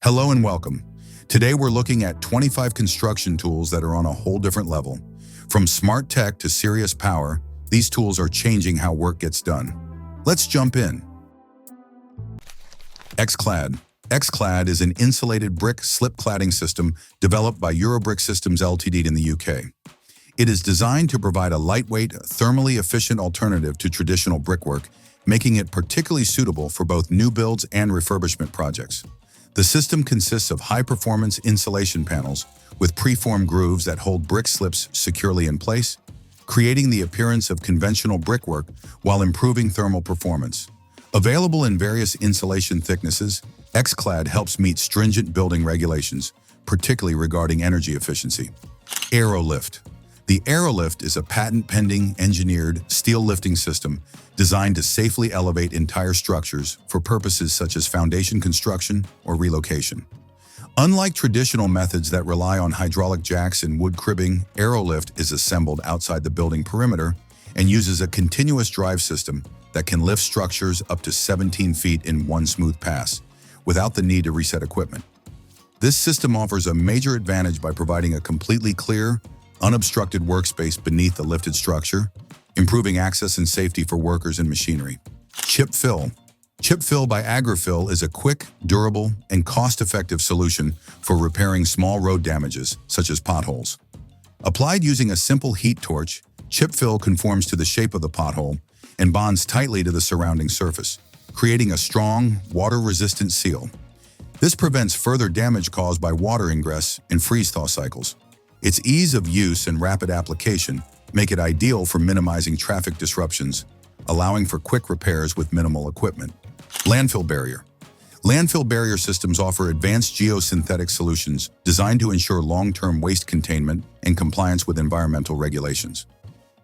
Hello and welcome. Today we're looking at 25 construction tools that are on a whole different level. From smart tech to serious power, these tools are changing how work gets done. Let's jump in. X-Clad. X-Clad is an insulated brick slip cladding system developed by Eurobrick Systems Ltd in the UK. It is designed to provide a lightweight, thermally efficient alternative to traditional brickwork, making it particularly suitable for both new builds and refurbishment projects. The system consists of high-performance insulation panels with preformed grooves that hold brick slips securely in place, creating the appearance of conventional brickwork while improving thermal performance. Available in various insulation thicknesses, X-Clad helps meet stringent building regulations, particularly regarding energy efficiency. ARROWLIFT. The ARROWLIFT is a patent-pending engineered steel lifting system designed to safely elevate entire structures for purposes such as foundation construction or relocation. Unlike traditional methods that rely on hydraulic jacks and wood cribbing, ARROWLIFT is assembled outside the building perimeter and uses a continuous drive system that can lift structures up to 17 feet in one smooth pass, without the need to reset equipment. This system offers a major advantage by providing a completely clear, unobstructed workspace beneath the lifted structure, improving access and safety for workers and machinery. ChipFill. ChipFill by AgriFill is a quick, durable, and cost-effective solution for repairing small road damages, such as potholes. Applied using a simple heat torch, ChipFill conforms to the shape of the pothole and bonds tightly to the surrounding surface, creating a strong, water-resistant seal. This prevents further damage caused by water ingress and freeze-thaw cycles. Its ease of use and rapid application make it ideal for minimizing traffic disruptions, allowing for quick repairs with minimal equipment. Landfill barrier. Landfill barrier systems offer advanced geosynthetic solutions designed to ensure long-term waste containment and compliance with environmental regulations.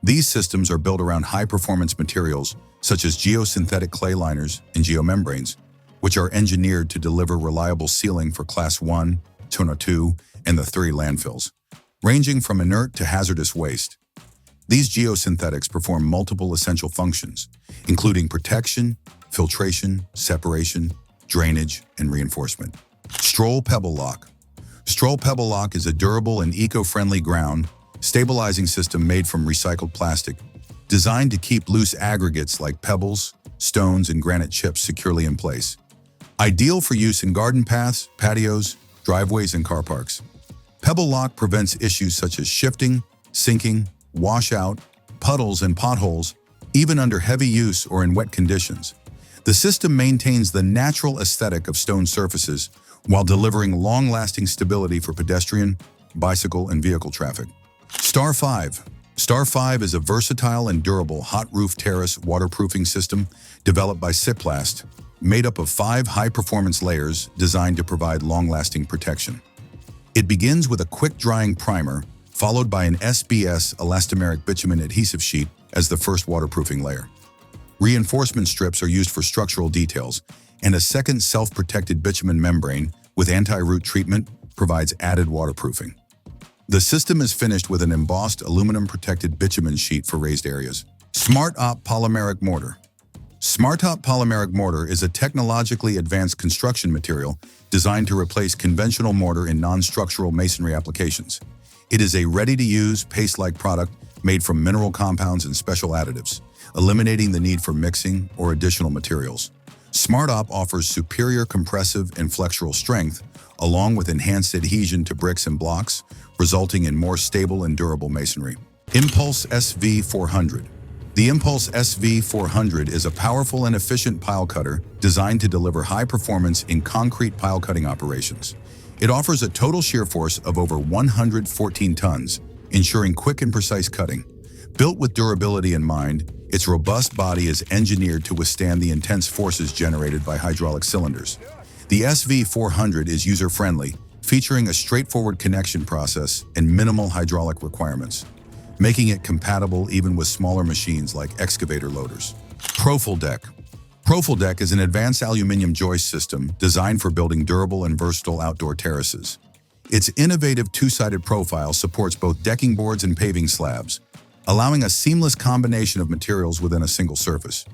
These systems are built around high-performance materials such as geosynthetic clay liners and geomembranes, which are engineered to deliver reliable sealing for Class 1, Zone 2, and the 3 landfills, ranging from inert to hazardous waste. These geosynthetics perform multiple essential functions, including protection, filtration, separation, drainage, and reinforcement. Strol PebbleLock. Strol PebbleLock is a durable and eco-friendly ground stabilizing system made from recycled plastic, designed to keep loose aggregates like pebbles, stones, and granite chips securely in place. Ideal for use in garden paths, patios, driveways, and car parks. PebbleLock prevents issues such as shifting, sinking, washout, puddles, and potholes, even under heavy use or in wet conditions. The system maintains the natural aesthetic of stone surfaces while delivering long-lasting stability for pedestrian, bicycle, and vehicle traffic. Star 5. Star 5 is a versatile and durable hot roof terrace waterproofing system developed by Siplast, made up of 5 high-performance layers designed to provide long-lasting protection. It begins with a quick-drying primer, followed by an SBS elastomeric bitumen adhesive sheet as the first waterproofing layer. Reinforcement strips are used for structural details, and a second self-protected bitumen membrane with anti-root treatment provides added waterproofing. The system is finished with an embossed aluminum-protected bitumen sheet for raised areas. Smartop Polymeric Mortar. Smartop Polymeric Mortar is a technologically advanced construction material designed to replace conventional mortar in non-structural masonry applications. It is a ready-to-use, paste-like product made from mineral compounds and special additives, eliminating the need for mixing or additional materials. Smartop offers superior compressive and flexural strength, along with enhanced adhesion to bricks and blocks, resulting in more stable and durable masonry. Impulse SV400. The Impulse SV400 is a powerful and efficient pile cutter designed to deliver high performance in concrete pile cutting operations. It offers a total shear force of over 114 tons, ensuring quick and precise cutting. Built with durability in mind, its robust body is engineered to withstand the intense forces generated by hydraulic cylinders. The SV400 is user-friendly, featuring a straightforward connection process and minimal hydraulic requirements, making it compatible even with smaller machines like excavator loaders. PROFILDECK. PROFILDECK is an advanced aluminum joist system designed for building durable and versatile outdoor terraces. Its innovative two-sided profile supports both decking boards and paving slabs, allowing a seamless combination of materials within a single surface.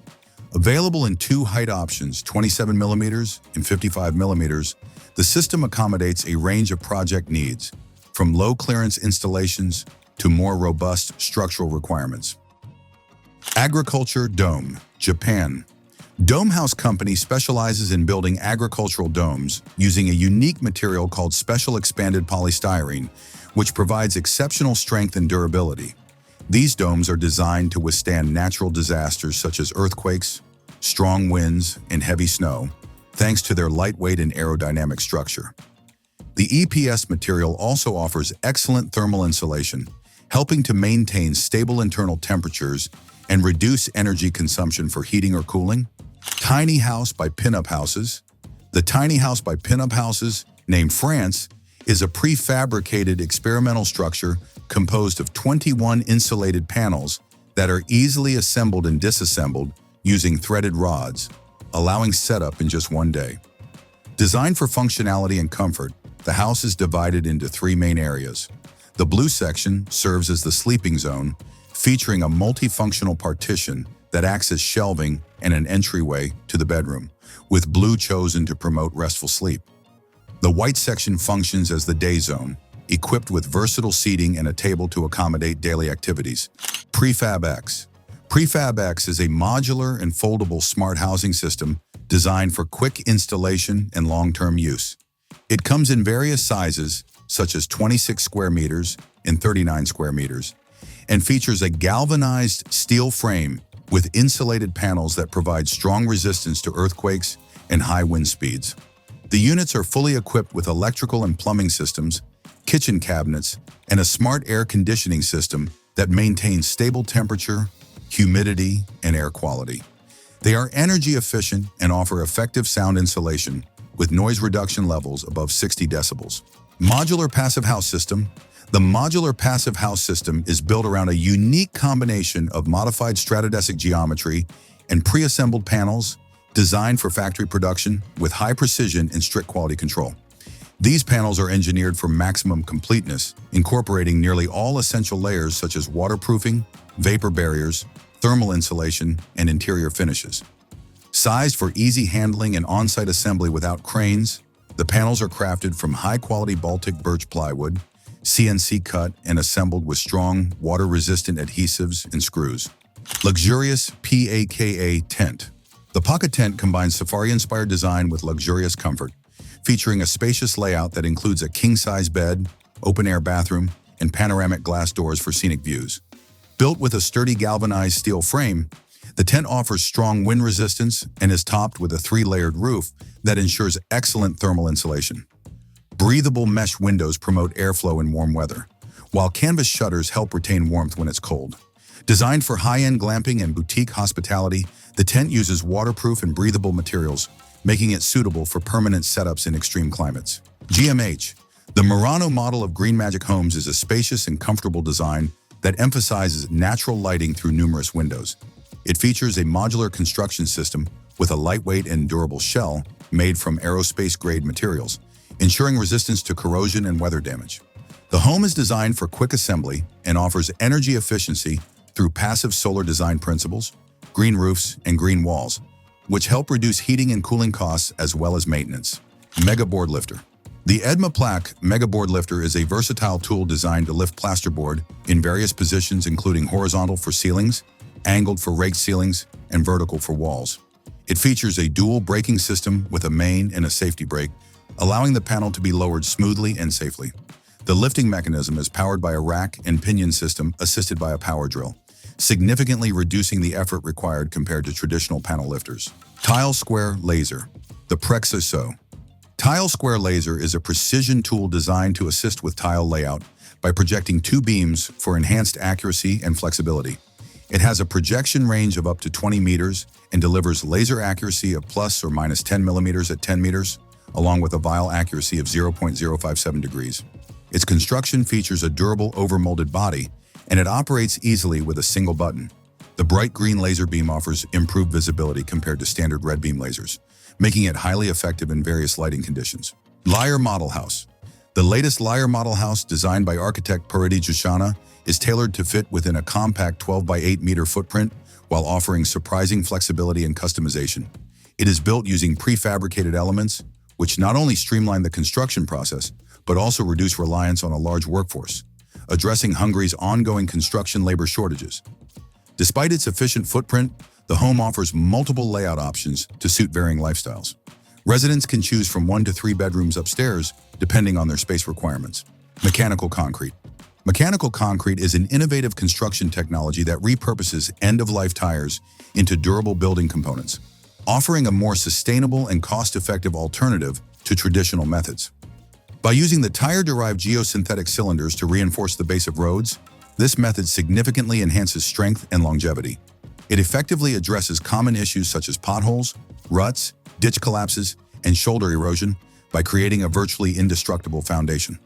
Available in 2 height options, 27 millimeters and 55 millimeters, The system accommodates a range of project needs, from low-clearance installations to more robust structural requirements. Agriculture Dome, Japan. Dome House Company specializes in building agricultural domes using a unique material called special expanded polystyrene, which provides exceptional strength and durability. These domes are designed to withstand natural disasters such as earthquakes, strong winds, and heavy snow, thanks to their lightweight and aerodynamic structure. The EPS material also offers excellent thermal insulation, helping to maintain stable internal temperatures and reduce energy consumption for heating or cooling. Tiny House by Pinup Houses. The Tiny House by Pinup Houses, named France, is a prefabricated experimental structure composed of 21 insulated panels that are easily assembled and disassembled using threaded rods, allowing setup in just one day. Designed for functionality and comfort, the house is divided into 3 main areas. The blue section serves as the sleeping zone, featuring a multifunctional partition that acts as shelving and an entryway to the bedroom, with blue chosen to promote restful sleep. The white section functions as the day zone, equipped with versatile seating and a table to accommodate daily activities. Prefab-X. Prefab-X is a modular and foldable smart housing system designed for quick installation and long-term use. It comes in various sizes, such as 26 square meters and 39 square meters, and features a galvanized steel frame with insulated panels that provide strong resistance to earthquakes and high wind speeds. The units are fully equipped with electrical and plumbing systems, kitchen cabinets, and a smart air conditioning system that maintains stable temperature, humidity, and air quality. They are energy efficient and offer effective sound insulation with noise reduction levels above 60 decibels. Modular Passive House System. The modular passive house system is built around a unique combination of modified stratodesic geometry and pre-assembled panels designed for factory production with high precision and strict quality control. These panels are engineered for maximum completeness, incorporating nearly all essential layers such as waterproofing, vapor barriers, thermal insulation, and interior finishes. Sized for easy handling and on-site assembly without cranes, the panels are crafted from high-quality Baltic birch plywood, CNC cut and assembled with strong, water-resistant adhesives and screws. Luxurious PAKA tent. The PAKA tent combines safari-inspired design with luxurious comfort, featuring a spacious layout that includes a king-size bed, open-air bathroom, and panoramic glass doors for scenic views. Built with a sturdy galvanized steel frame, the tent offers strong wind resistance and is topped with a 3-layered roof that ensures excellent thermal insulation. Breathable mesh windows promote airflow in warm weather, while canvas shutters help retain warmth when it's cold. Designed for high-end glamping and boutique hospitality, the tent uses waterproof and breathable materials, making it suitable for permanent setups in extreme climates. GMH. The Murano model of Green Magic Homes is a spacious and comfortable design that emphasizes natural lighting through numerous windows. It features a modular construction system with a lightweight and durable shell made from aerospace-grade materials, ensuring resistance to corrosion and weather damage. The home is designed for quick assembly and offers energy efficiency through passive solar design principles, green roofs, and green walls, which help reduce heating and cooling costs as well as maintenance. Mega Board Lifter. The EDMA-PLAC Mega Board Lifter is a versatile tool designed to lift plasterboard in various positions, including horizontal for ceilings, angled for raked ceilings, and vertical for walls. It features a dual braking system with a main and a safety brake, allowing the panel to be lowered smoothly and safely. The lifting mechanism is powered by a rack and pinion system assisted by a power drill, significantly reducing the effort required compared to traditional panel lifters. Tile Square Laser. The Preciso. Tile Square Laser is a precision tool designed to assist with tile layout by projecting 2 beams for enhanced accuracy and flexibility. It has a projection range of up to 20 meters and delivers laser accuracy of plus or minus 10 millimeters at 10 meters, along with a vial accuracy of 0.057 degrees. Its construction features a durable overmolded body, and it operates easily with a single button. The bright green laser beam offers improved visibility compared to standard red beam lasers, making it highly effective in various lighting conditions. Leier Model House. The latest Leier Model House, designed by architect Paridi Jushana, is tailored to fit within a compact 12 by 8 meter footprint while offering surprising flexibility and customization. It is built using prefabricated elements, which not only streamline the construction process, but also reduce reliance on a large workforce, addressing Hungary's ongoing construction labor shortages. Despite its efficient footprint, the home offers multiple layout options to suit varying lifestyles. Residents can choose from 1 to 3 bedrooms upstairs, depending on their space requirements. Mechanical concrete. Mechanical concrete is an innovative construction technology that repurposes end-of-life tires into durable building components, offering a more sustainable and cost-effective alternative to traditional methods. By using the tire-derived geosynthetic cylinders to reinforce the base of roads, this method significantly enhances strength and longevity. It effectively addresses common issues such as potholes, ruts, ditch collapses, and shoulder erosion by creating a virtually indestructible foundation.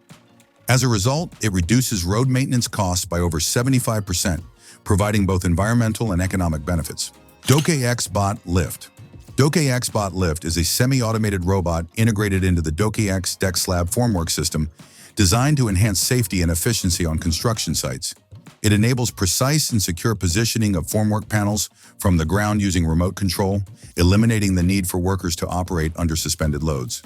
As a result, it reduces road maintenance costs by over 75%, providing both environmental and economic benefits. DokaXbot Lift. DokaXbot Lift is a semi-automated robot integrated into the DokaX deck slab formwork system designed to enhance safety and efficiency on construction sites. It enables precise and secure positioning of formwork panels from the ground using remote control, eliminating the need for workers to operate under suspended loads.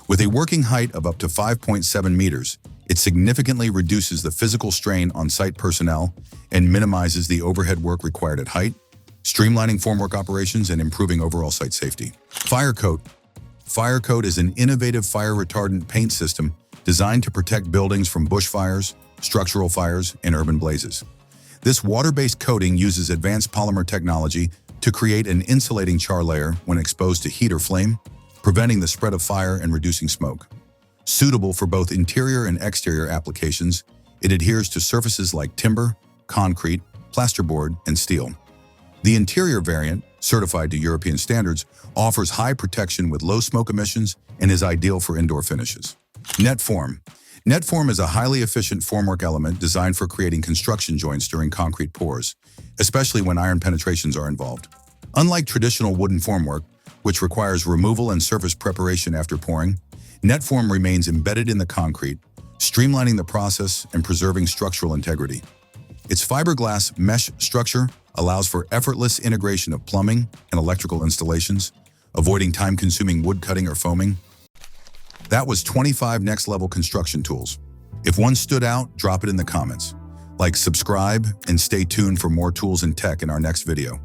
With a working height of up to 5.7 meters, it significantly reduces the physical strain on site personnel and minimizes the overhead work required at height, streamlining formwork operations and improving overall site safety. FIRECOAT. FIRECOAT is an innovative fire-retardant paint system designed to protect buildings from bushfires, structural fires, and urban blazes. This water-based coating uses advanced polymer technology to create an insulating char layer when exposed to heat or flame, preventing the spread of fire and reducing smoke. Suitable for both interior and exterior applications, it adheres to surfaces like timber, concrete, plasterboard, and steel. The interior variant, certified to European standards, offers high protection with low smoke emissions and is ideal for indoor finishes. Netform. Netform is a highly efficient formwork element designed for creating construction joints during concrete pours, especially when iron penetrations are involved. Unlike traditional wooden formwork, which requires removal and surface preparation after pouring, Netform remains embedded in the concrete, streamlining the process and preserving structural integrity. Its fiberglass mesh structure allows for effortless integration of plumbing and electrical installations, avoiding time-consuming wood cutting or foaming. That was 25 next-level construction tools. If one stood out, drop it in the comments. Like, subscribe, and stay tuned for more tools and tech in our next video.